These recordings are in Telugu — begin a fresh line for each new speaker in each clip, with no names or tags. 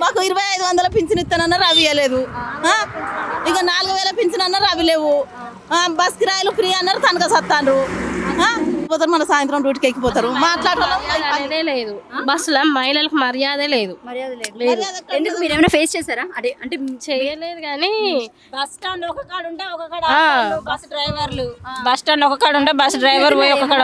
మాకు 2500 పింఛన్ ఇస్తానన్నారు అవి ఇవ్వలేదు. ఇక 4000 పింఛన్ అన్నారు అవి లేవు. బస్ కిరాయిలు ఫ్రీ అన్నారు తనక సత్తాండ్రు. పోతారు మన సాయంత్రం డ్యూటీకి ఎక్కిపోతారు.
మాట్లాడలే లేదు బస్సులో మహిళలకు మర్యాదే లేదు.
ఎందుకు మీరు ఏమైనా ఫేస్ చేశారా? అంటే
చేయలేదు కానీ
బస్ స్టాండ్ ఒక కాడ ఉంటే ఒక కాడ బస్ డ్రైవర్లు బస్ స్టాండ్ ఒక కాడ ఉంటే బస్ డ్రైవర్ పోయి ఒక కాడ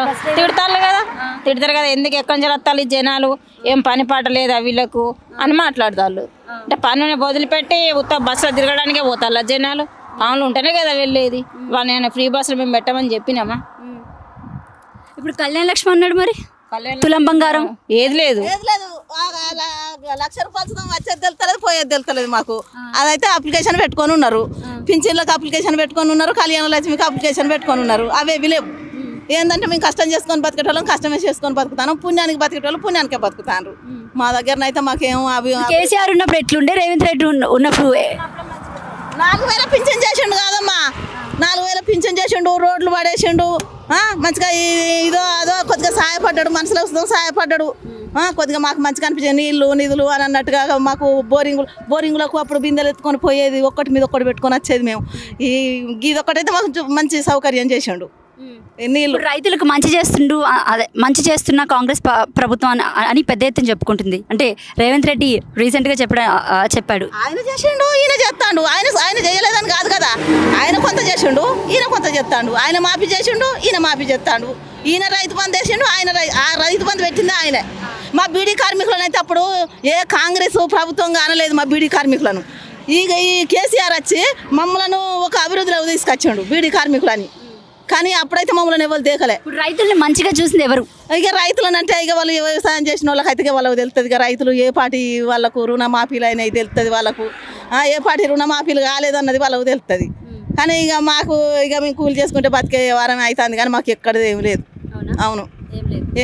తిడతారు కదా ఎందుకు ఎక్కడి నుంచి వస్తారు జనాలు ఏం పని పాట లేదా వీళ్ళకు అని మాట్లాడతారు. అంటే పని వదిలిపెట్టి ఉత్త బస్సులో తిరగడానికే పోతారు జనాలు. పనులు ఉంటేనే కదా వెళ్ళేది. వాళ్ళని ఫ్రీ బస్సులు మేము పెట్టమని చెప్పినామా?
ఇప్పుడు కళ్యాణ లక్ష్మి అన్నాడు మరి తులం బంగారం
ఏది లేదు.
1,00,000 రూపాయలు వచ్చేది తెలుస్తలేదు పోయేది తెలుస్తలేదు మాకు. అదైతే అప్లికేషన్ పెట్టుకొని ఉన్నారు. పింఛన్లకు అప్లికేషన్ పెట్టుకొని ఉన్నారు. కళ్యాణ లక్ష్మికి అప్లికేషన్ పెట్టుకొని ఉన్నారు. అవేవి లేవు. ఏంటంటే మేము కష్టం చేసుకొని బతికేటోళ్ళం కష్టమే చేసుకొని బతుకుతాను. పుణ్యానికి బతికేటోళ్ళు పుణ్యానికే బతుకుతారు. మా దగ్గరనైతే మాకేమో అవి
కేసీఆర్ ఉన్నప్పుడు ఎట్లుండే రేవంత్ రెడ్డి ఉన్నప్పుడు
4,000 పింఛన్ చేసిండు కాదమ్మా. 4,000 పింఛన్ చేసిండు. రోడ్లు పడేసిండు. మంచిగా ఇదో అదో కొద్దిగా సహాయపడ్డాడు. మనుషుల సహాయపడ్డాడు. కొద్దిగా మాకు మంచిగా అనిపించింది. నీళ్లు నిధులు అని అన్నట్టుగా మాకు బోరింగులకు అప్పుడు బిందెలు ఎత్తుకొని పోయేది. ఒక్కటి మీద ఒక్కటి పెట్టుకొని వచ్చేది మేము. ఇది ఒక్కటైతే మాకు మంచి సౌకర్యం చేసిండు. నీళ్ళు
రైతులకు మంచి చేస్తున్న కాంగ్రెస్ ప్రభుత్వం అని పెద్ద ఎత్తున చెప్పుకుంటుంది. అంటే రేవంత్ రెడ్డి రీసెంట్ గా చెప్పాడు
ఆయన చేసిండు ఈయన చేస్తాడు. ఆయన చేయలేదని కాదు కదా. ఆయన కొంత చేసిండు ఈయన కొంత చేస్తాడు. ఆయన మాఫీ చేసిండు ఈయన మాఫీ చేస్తాడు. ఈయన రైతు బంధు వేసిండు ఆ రైతు బంధు పెట్టింది ఆయనే. మా బీడీ కార్మికులను అయితే అప్పుడు ఏ కాంగ్రెస్ ప్రభుత్వం కానలేదు మా బీడీ కార్మికులను. ఈ కేసీఆర్ వచ్చి మమ్మలను ఒక అభివృద్ధిలో తీసుకొచ్చాడు బీడీ కార్మికులని. కానీ అప్పుడైతే మమ్మల్ని ఎవరు దేకలే.
రైతుల్ని మంచిగా చూసింది ఎవరు?
ఇక రైతులను అంటే ఇక వాళ్ళు వ్యవసాయం చేసిన వాళ్ళకి అయితే వాళ్ళకి తెలుస్తుంది. ఇక రైతులు ఏ పార్టీ వాళ్ళకు రుణమాఫీలు అయినాయి తెలుస్తుంది వాళ్ళకు. ఏ పార్టీ రుణమాఫీలు కాలేదన్నది వాళ్ళకు తెలుస్తుంది. కానీ ఇక మాకు ఇక మేము కూలి చేసుకుంటే బతికే వారం అవుతుంది కానీ మాకు ఎక్కడది ఏం లేదు. అవును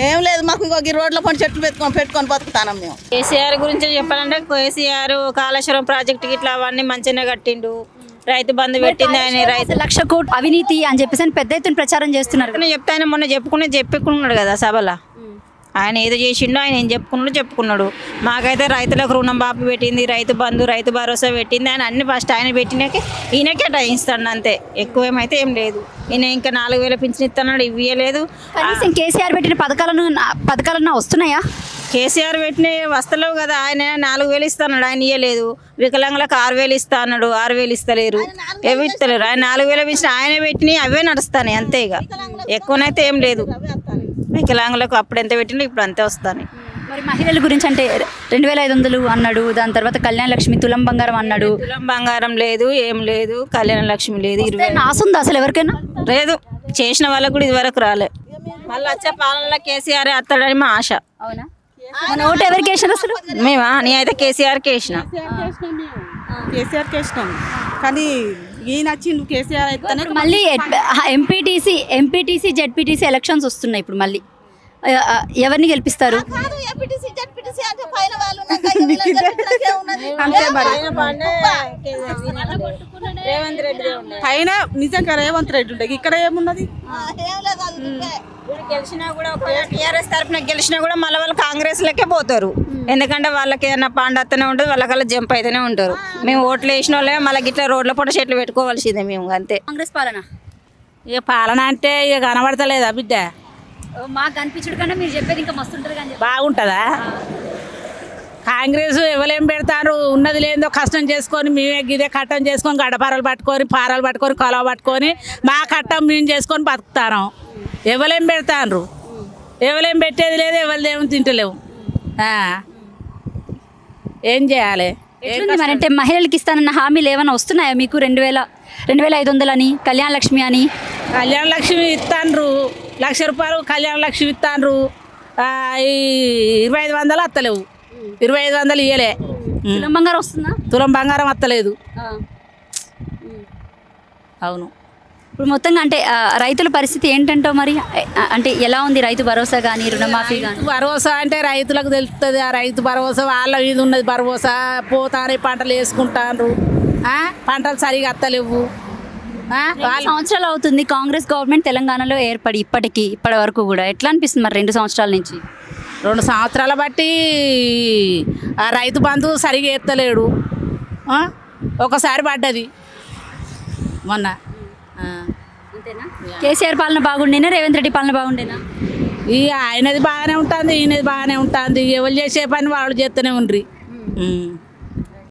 ఏం లేదు మాకు. ఇంకొక రోడ్ల పని చెట్లు పెట్టుకొని బతుకుతాం మేము.
కేసీఆర్ గురించి చెప్పాలంటే కేసీఆర్ కాళేశ్వరం ప్రాజెక్టు ఇట్లా అవన్నీ మంచిగా కట్టిండు. రైతు బంధు పెట్టింది ఆయన. రైతు
1,00,000 కోట్లు అవినీతి అని చెప్పేసి పెద్ద ఎత్తున ప్రచారం చేస్తున్నారు.
చెప్తే ఆయన మొన్న చెప్పుకున్నాడు కదా సభలో. ఆయన ఏదో చేసిండో ఆయన ఏం చెప్పుకున్నాడు. మాకైతే రైతులకు రుణం బాపి పెట్టింది. రైతు బంధు రైతు భరోసా పెట్టింది. ఆయన అన్ని ఫస్ట్ ఆయన పెట్టినాకే ఈయన కేటాయిస్తాడు అంతే. ఎక్కువేమైతే ఏం లేదు. ఈయన ఇంకా 4,000 పింఛన్ ఇస్తున్నాడు ఇవ్వలేదు.
కనీసం కేసీఆర్ పెట్టిన పథకాలన్నా వస్తున్నాయా?
కేసీఆర్ పెట్టినవి వస్తలేవు కదా. ఆయన 4,000 ఇస్తున్నాడు ఆయన ఇవ్వలేదు. వికలాంగులకు 6,000 ఇస్తా అన్నాడు 6,000 ఇస్తలేరు. ఏమి ఇస్తలేరు. ఆయన 4,000 ఇచ్చిన ఆయన పెట్టినవి అవే నడుస్తాయి అంతే. ఇక ఎక్కువనైతే ఏం లేదు. వికలాంగులకు అప్పుడు ఎంత పెట్టినా ఇప్పుడు అంతే వస్తాయి.
మరి మహిళల గురించి అంటే 2,500 అన్నాడు. దాని తర్వాత కళ్యాణ లక్ష్మి తులం బంగారం అన్నాడు.
తులం బంగారం లేదు ఏం లేదు. కళ్యాణ లక్ష్మి లేదు. 20
ఆసుంది అసలు ఎవరికైనా
లేదు. చేసిన వాళ్ళకు కూడా ఇదివరకు రాలే. మళ్ళీ వచ్చే పాలనలో కేసీఆర్ వస్తాడని మా ఆశ.
అవునా? మన ఓటు ఎవరికి వేసినారు అసలు?
మేమా నేనైతే కేసీఆర్కి వేసిన.
కేసీఆర్కి వేసినాం కానీ ఈయన వచ్చిండు కేసీఆర్ అయితే.
మళ్ళీ ఎంపీటీసీ జెడ్పీటీసీ ఎలక్షన్స్ వస్తున్నాయి. ఇప్పుడు మళ్ళీ ఎవరిని గెలిపిస్తారు?
పైన నిజంగా రేవంత్ రెడ్డి ఉండే ఇక్కడ ఏమున్నది?
గెలిచినా కూడా టీఆర్ఎస్ తరఫున గెలిచినా కూడా మళ్ళీ వాళ్ళు కాంగ్రెస్ లకే పోతారు. ఎందుకంటే వాళ్ళకి ఏదైనా పాండత్తనే ఉంటుంది. వాళ్ళకల్లా జంప్ అయితేనే ఉంటారు. మేము ఓట్లు వేసిన వాళ్ళే మళ్ళీ ఇట్లా రోడ్ల పూట చెట్లు పెట్టుకోవాల్సిందే మేము అంతే.
కాంగ్రెస్ పాలన
ఇక పాలన అంటే ఇక కనబడతలేదా బిడ్డ?
మాకు కనిపించడు కన్నా మీరు చెప్పేది ఇంకా మస్తు ఉంటుంది కానీ
బాగుంటుందా? కాంగ్రెస్ ఎవరేం పెడతారు? ఉన్నది లేదో కష్టం చేసుకొని మేమే గిదే కట్టం చేసుకొని గడపారాలు పట్టుకొని కొలవ పట్టుకొని మా కట్టం మేము చేసుకొని బతుకుతాం. ఎవరేం పెడతారు? ఎవరేం పెట్టేది లేదు. ఎవరిదేమో తింటలేవు. ఏం చేయాలి?
మరి అంటే మహిళలకు ఇస్తానన్న హామీలు ఏమైనా వస్తున్నాయా మీకు? 2,500 అని కళ్యాణ లక్ష్మి అని.
కళ్యాణ లక్ష్మి ఇస్తాండ్రు 1,00,000 రూపాయలు కళ్యాణ లక్ష్మి ఇస్తాండ్రు. 2,500 వస్తలేవు. 2,500 ఇయ్యలే.
తులం బంగారం వస్తుందా?
తులం బంగారం వస్తలేదు. అవును.
ఇప్పుడు మొత్తంగా అంటే రైతుల పరిస్థితి ఏంటంటో మరి అంటే ఎలా ఉంది? రైతు భరోసా కానీ రుణమాఫీ కానీ.
భరోసా అంటే రైతులకు తెలుస్తుంది. ఆ రైతు భరోసా వాళ్ళ ఇది ఉన్నది. భరోసా పోతానే పంటలు వేసుకుంటారు. పంటలు సరిగా వస్తలేవు.
సంవత్సరాలు అవుతుంది కాంగ్రెస్ గవర్నమెంట్ తెలంగాణలో ఏర్పడి ఇప్పటి వరకు కూడా. ఎట్లా అనిపిస్తుంది మరి 2 సంవత్సరాల నుంచి?
2 సంవత్సరాల బట్టి ఆ రైతు బంధు సరిగా ఎత్తలేడు. ఒకసారి పడ్డది మొన్న.
కేసీఆర్ పాలన బాగుండేనా, రేవంత్ రెడ్డి పాలన బాగుండేనా?
ఈ ఆయనది బాగానే ఉంటుంది, ఈయనది బాగానే ఉంటుంది. ఎవరు చేసే పని వాళ్ళు చేస్తూనే ఉండ్రి.